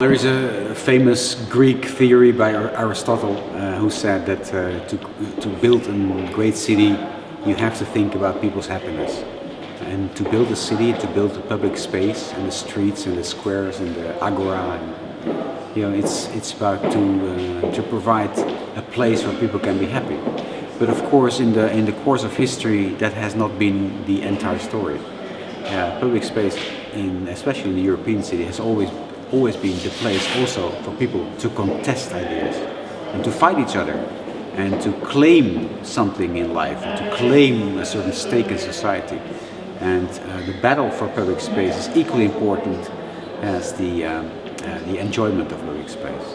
There is a famous Greek theory by Aristotle who said that to build a great city, you have to think about people's happiness. And to build a city, to build a public space and the streets and the squares and the agora, and, it's about to provide a place where people can be happy. But of course, in the course of history, that has not been the entire story. Public space, especially in the European city, has always been the place also for people to contest ideas and to fight each other and to claim something in life and to claim a certain stake in society. And the battle for public space is equally important as the enjoyment of public space.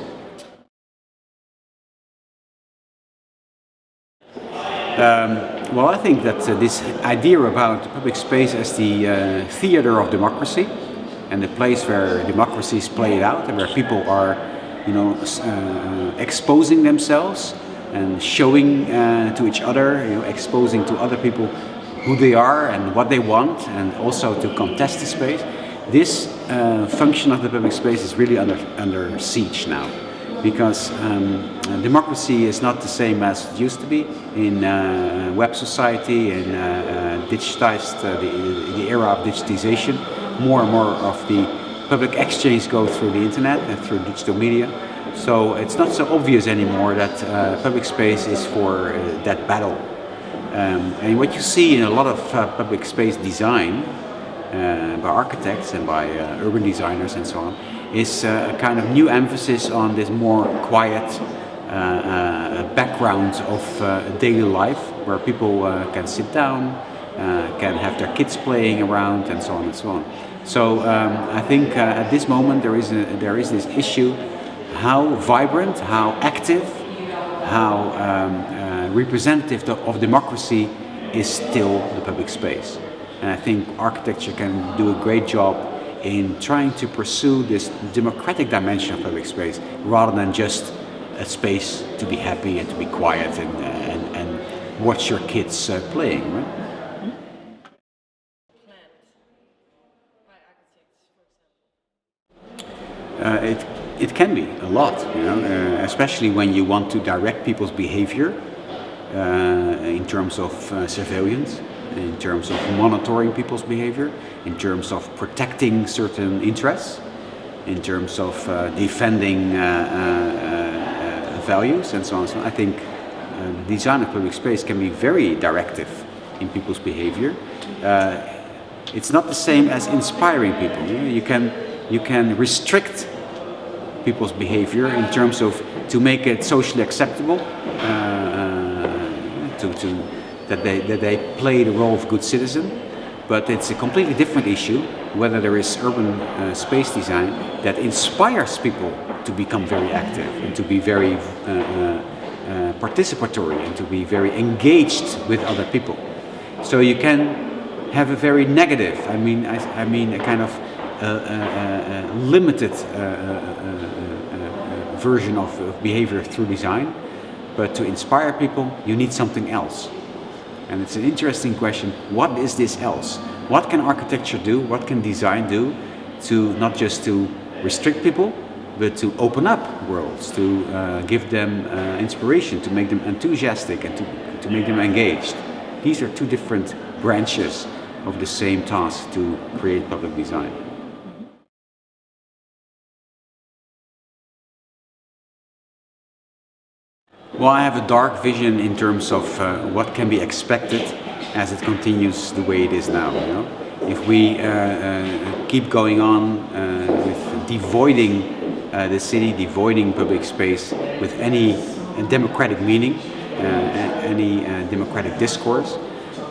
Well, I think that this idea about public space as the theater of democracy and the place where democracy is played out and where people are, exposing themselves and showing to each other, exposing to other people who they are and what they want, and also to contest the space. This function of the public space is really under siege now, because democracy is not the same as it used to be in web society and digitized the era of digitization. More and more of the public exchange go through the internet and through digital media. So it's not so obvious anymore that public space is for that battle. And what you see in a lot of public space design by architects and by urban designers and so on is a kind of new emphasis on this more quiet background of daily life, where people can sit down, can have their kids playing around, and so on and so on. So I think at this moment there is this issue: how vibrant, how active, how representative of democracy is still the public space. And I think architecture can do a great job in trying to pursue this democratic dimension of public space, rather than just a space to be happy and to be quiet and watch your kids playing. Right? It can be a lot, especially when you want to direct people's behavior in terms of surveillance, in terms of monitoring people's behavior, in terms of protecting certain interests, in terms of defending values, and so on. So I think the design of public space can be very directive in people's behavior. It's not the same as inspiring people. You can restrict people's behavior in terms of to make it socially acceptable, that they play the role of good citizen. But it's a completely different issue whether there is urban space design that inspires people to become very active and to be very participatory and to be very engaged with other people. So you can have a very negative, I mean a kind of limited version of behavior through design, but to inspire people you need something else. And it's an interesting question: what is this else? What can architecture do? What can design do to not just to restrict people, but to open up worlds, to give them inspiration, to make them enthusiastic, and to make them engaged? These are two different branches of the same task to create public design. Well, I have a dark vision in terms of what can be expected as it continues the way it is now. If we keep going on with devoiding the city, devoiding public space with any democratic meaning, any democratic discourse,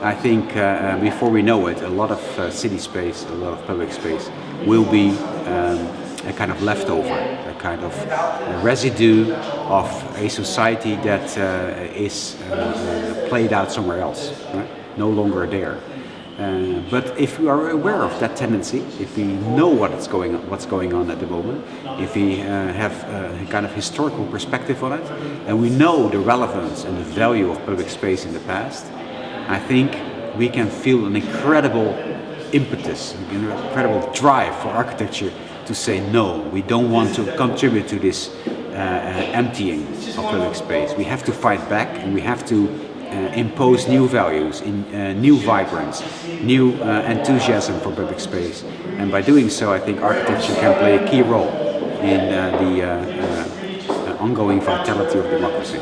I think before we know it, a lot of city space, a lot of public space will be a kind of leftover, a kind of residue of a society that is played out somewhere else, right? No longer there. But if we are aware of that tendency, if we know what's going on at the moment, if we have a kind of historical perspective on it, and we know the relevance and the value of public space in the past, I think we can feel an incredible impetus, an incredible drive for architecture to say no. We don't want to contribute to this emptying of public space. We have to fight back, and we have to impose new values, new vibrance, new enthusiasm for public space. And by doing so, I think architecture can play a key role in the ongoing vitality of democracy.